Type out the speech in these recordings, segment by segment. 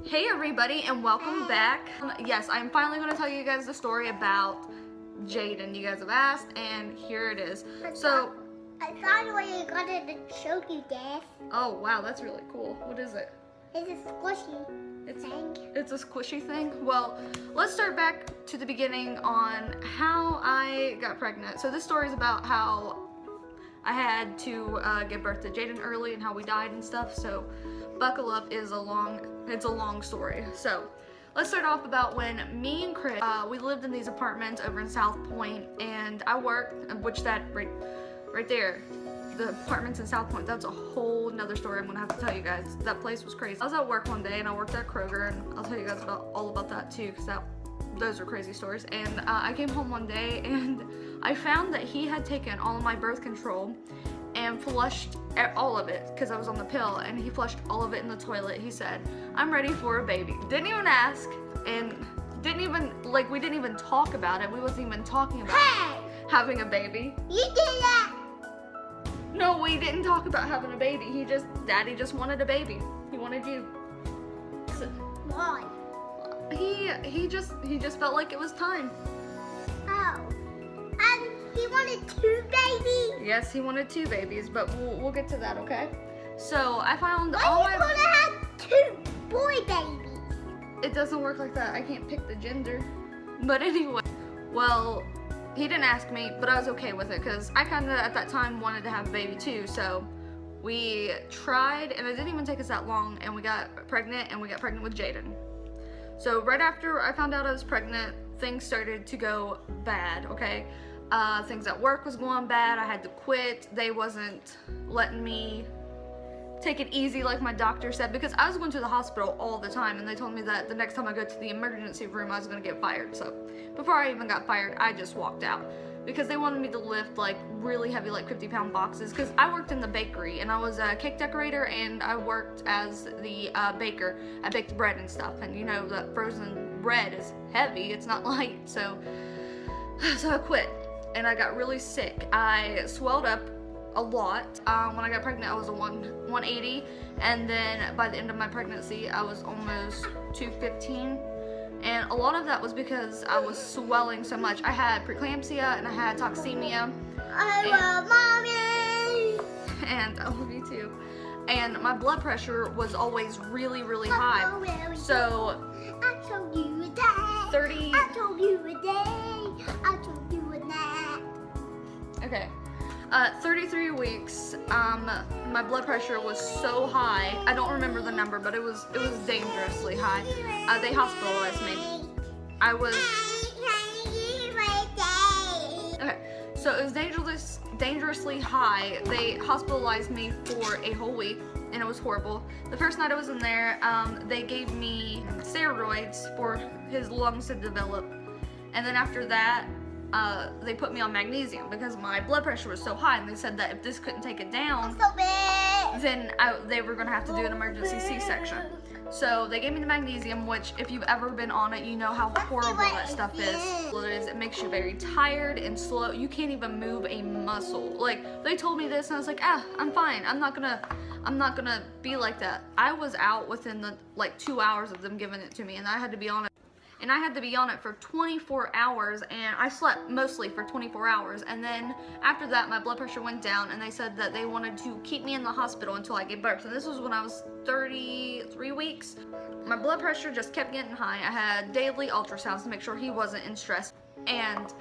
Hey everybody, and welcome back. Yes, I'm finally going to tell you guys the story about Jaden. You guys have asked, and here it is. I found where you got it to show you, Dad. Oh wow, that's really cool. What is it? It's a squishy thing. It's a squishy thing? Well, let's start back to the beginning on how I got pregnant. So this story is about how I had to give birth to Jaden early and how we died and stuff. So buckle up, it's a long story. So let's start off about when me and Chris, we lived in these apartments over in South Point, and I worked, which that right there, the apartments in South Point, that's a whole nother story I'm gonna have to tell you guys. That place was crazy. I was at work one day and I worked at Kroger, and I'll tell you guys all about that too, because those are crazy stories. And I came home one day and I found that he had taken all of my birth control and flushed all of it because I was on the pill, and he flushed all of it in the toilet. He said, "I'm ready for a baby." Didn't even ask, and we didn't even talk about it. We wasn't even talking about having a baby. You did that. No, we didn't talk about having a baby. Daddy just wanted a baby. He wanted you. So, Why? he just felt like it was time. Oh. He wanted 2 babies. Yes, he wanted 2 babies, but we'll get to that, okay? So I found Why all are you gonna have 2 boy babies? It doesn't work like that. I can't pick the gender. But anyway, well, he didn't ask me, but I was okay with it because I kind of at that time wanted to have a baby too. So we tried, and it didn't even take us that long, and we got pregnant, and we got pregnant with Jaden. So right after I found out I was pregnant, things started to go bad, okay? Things at work was going bad. I had to quit. They wasn't letting me take it easy like my doctor said, because I was going to the hospital all the time, and they told me that the next time I go to the emergency room I was going to get fired. So before I even got fired, I just walked out because they wanted me to lift like really heavy, like 50-pound boxes, because I worked in the bakery and I was a cake decorator, and I worked as the baker. I baked bread and stuff, and you know that frozen bread is heavy, it's not light. So I quit, and I got really sick. I swelled up a lot. When I got pregnant, I was a 180, and then by the end of my pregnancy, I was almost 215. And a lot of that was because I was swelling so much. I had preeclampsia and I had toxemia. I love Mommy. And I love you too. And my blood pressure was always really, really high. So I told you a day. 30. I told you a day. I told you a night. Okay. 33 weeks, my blood pressure was so high. I don't remember the number, but it was dangerously high. They hospitalized me. I was... Okay, so it was dangerously high. They hospitalized me for a whole week, and it was horrible. The first night I was in there, they gave me steroids for his lungs to develop. And then after that, they put me on magnesium because my blood pressure was so high, and they said that if this couldn't take it down, then they were going to have to do an emergency C-section. So they gave me the magnesium, which if you've ever been on it, you know how horrible that stuff is. It makes you very tired and slow. You can't even move a muscle. Like, they told me this and I was like, I'm fine. I'm not gonna be like that. I was out within the 2 hours of them giving it to me, and I had to be on it. And I had to be on it for 24 hours, and I slept mostly for 24 hours. And then after that, my blood pressure went down, and they said that they wanted to keep me in the hospital until I gave birth. And this was when I was 33 weeks. My blood pressure just kept getting high. I had daily ultrasounds to make sure he wasn't in stress. And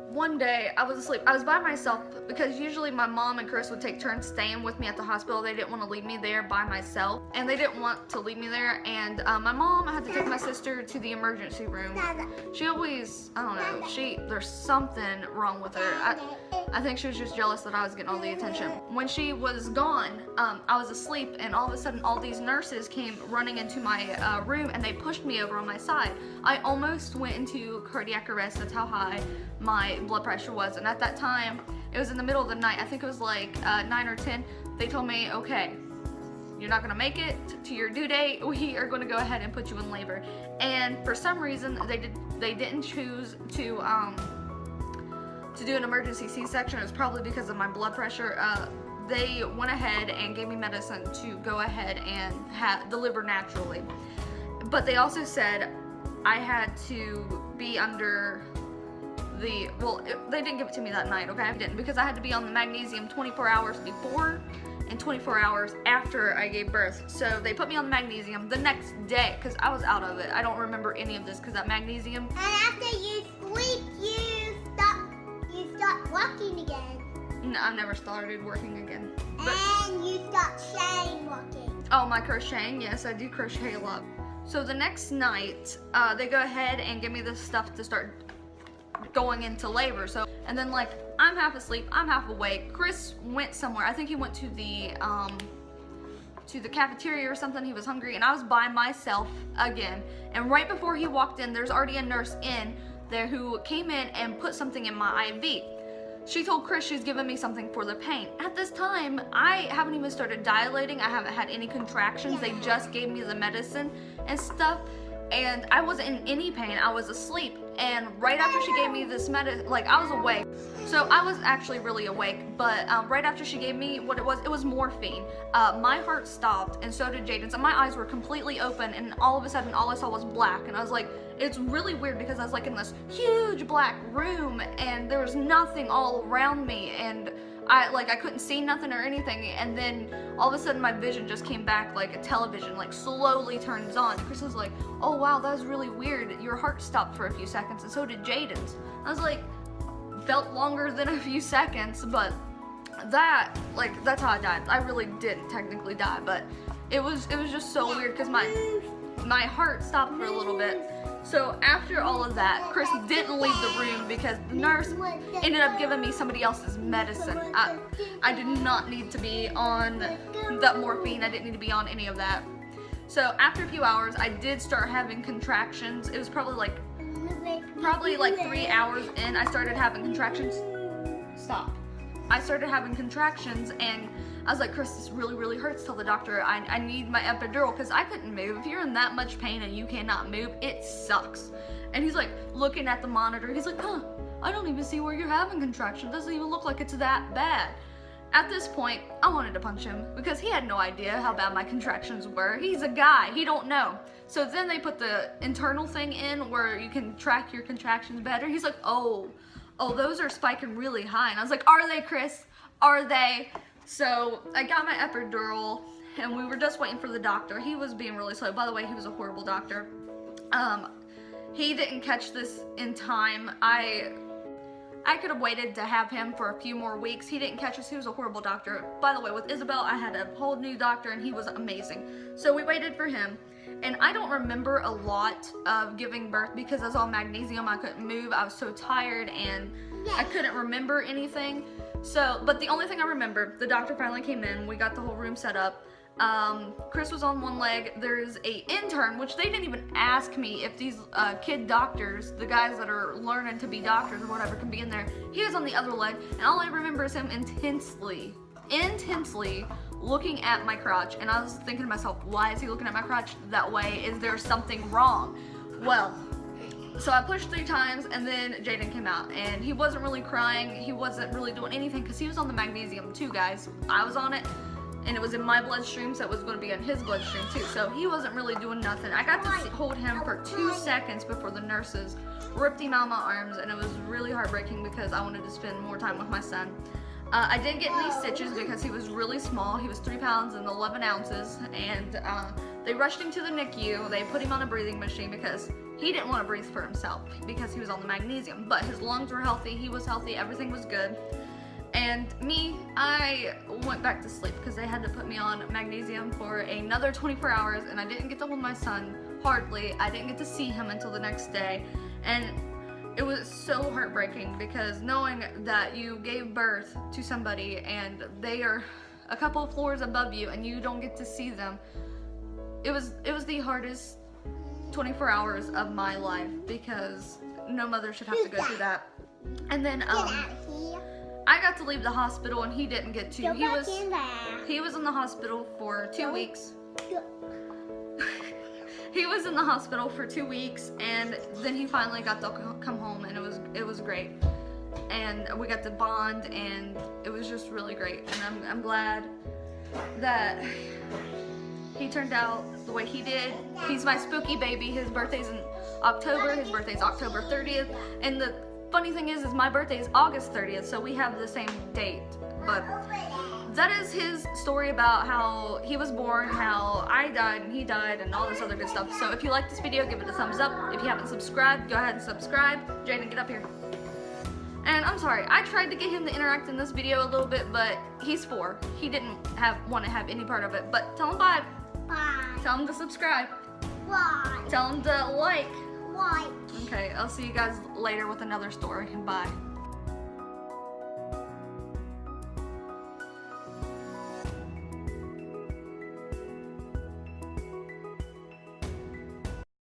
one day I was asleep. I was by myself because usually my mom and Chris would take turns staying with me at the hospital. They didn't want to leave me there by myself, and they didn't want to leave me there. And my mom had to take my sister to the emergency room. She always, I don't know, there's something wrong with her. I think she was just jealous that I was getting all the attention. When she was gone, I was asleep, and all of a sudden all these nurses came running into my room, and they pushed me over on my side. I almost went into cardiac arrest. That's how high my blood pressure was. And at that time, it was in the middle of the night. I think it was like 9 or 10. They told me, okay, you're not gonna make it to your due date. We are gonna go ahead and put you in labor. And for some reason, they didn't choose to do an emergency C-section. It was probably because of my blood pressure. they went ahead and gave me medicine to go ahead and deliver naturally. But they also said I had to be under the, well, they didn't give it to me that night, okay? I didn't, because I had to be on the magnesium 24 hours before and 24 hours after I gave birth. So they put me on the magnesium the next day because I was out of it. I don't remember any of this because that magnesium. And after you sleep, you start walking again. No, I've never started working again. But, and you start crocheting walking. oh, my crocheting? Yes, I do crochet a lot. So the next night, they go ahead and give me this stuff to start going into labor. So, and then like, I'm half asleep, I'm half awake. Chris went somewhere. I think he went to the cafeteria or something. He was hungry, and I was by myself again. And right before he walked in, there's already a nurse in there who came in and put something in my IV. She told Chris she's giving me something for the pain. At this time, I haven't even started dilating. I haven't had any contractions. They just gave me the medicine and stuff, and I wasn't in any pain. I was asleep. And right after she gave me this medicine, like, I was awake. So I was actually really awake, but right after she gave me what it was morphine. My heart stopped, and so did Jaden's, and my eyes were completely open, and all of a sudden, all I saw was black, and I was like, it's really weird because I was like in this huge black room, and there was nothing all around me, and I couldn't see nothing or anything, and then all of a sudden my vision just came back like a television, like slowly turns on. Chris was like, oh wow, that was really weird. Your heart stopped for a few seconds, and so did Jaden's. I was like, felt longer than a few seconds, but that's how I died. I really didn't technically die, but it was just so weird because my heart stopped for a little bit. So after all of that, Chris didn't leave the room because the nurse ended up giving me somebody else's medicine. I did not need to be on that morphine. I didn't need to be on any of that. So after a few hours, I did start having contractions. It was probably like 3 hours in, I started having contractions. Stop. I started having contractions, and I was like, Chris, this really, really hurts. Tell the doctor I need my epidural, because I couldn't move. If you're in that much pain and you cannot move, it sucks. And he's like looking at the monitor. He's like, huh, I don't even see where you're having contractions. It doesn't even look like it's that bad. At this point, I wanted to punch him because he had no idea how bad my contractions were. He's a guy, he don't know. So then they put the internal thing in where you can track your contractions better. He's like, oh, those are spiking really high. And I was like, are they, Chris? Are they? So I got my epidural, and we were just waiting for the doctor. He was being really slow. By the way, he was a horrible doctor. He didn't catch this in time. I could have waited to have him for a few more weeks. He didn't catch us. He was a horrible doctor. By the way, with Isabel, I had a whole new doctor, and he was amazing. So we waited for him. And I don't remember a lot of giving birth because I was on magnesium. I couldn't move. I was so tired, and I couldn't remember anything. So, but the only thing I remember, the doctor finally came in. We got the whole room set up. Chris was on one leg. There's a intern, which they didn't even ask me if these kid doctors, the guys that are learning to be doctors or whatever, can be in there. He was on the other leg, and all I remember is him intensely looking at my crotch. And I was thinking to myself, why is he looking at my crotch that way? Is there something wrong? Well, so I pushed 3 times, and then Jaden came out, and he wasn't really crying. He wasn't really doing anything because he was on the magnesium too, guys. I was on it, and it was in my bloodstream, so it was going to be in his bloodstream too. So he wasn't really doing nothing. I got to hold him for 2 seconds before the nurses ripped him out of my arms, and it was really heartbreaking because I wanted to spend more time with my son. I didn't get any stitches because he was really small. He was 3 pounds and 11 ounces, and they rushed him to the NICU. They put him on a breathing machine because he didn't want to breathe for himself because he was on the magnesium, but his lungs were healthy, he was healthy, everything was good. And me, I went back to sleep because they had to put me on magnesium for another 24 hours, and I didn't get to hold my son, hardly. I didn't get to see him until the next day, and it was so heartbreaking because knowing that you gave birth to somebody and they are a couple of floors above you and you don't get to see them, it was the hardest 24 hours of my life because no mother should have to go through that. And then I got to leave the hospital, and he didn't get to. He was in the hospital for 2 weeks. He was in the hospital for 2 weeks, and then he finally got to come home, and it was great. and we got to bond, and it was just really great. And I'm glad that he turned out the way he did. He's my spooky baby. His birthday's in October. His birthday's October 30th. And the funny thing is my birthday is August 30th, so we have the same date. But that is his story about how he was born, how I died and he died, and all this other good stuff. So if you like this video, give it a thumbs up. If you haven't subscribed, go ahead and subscribe. Jaden, get up here. And I'm sorry, I tried to get him to interact in this video a little bit, but he's 4. He didn't want to have any part of it. But tell him bye. Bye. Tell him to subscribe. Bye. Tell him to like. Bye. Okay, I'll see you guys later with another story. Bye.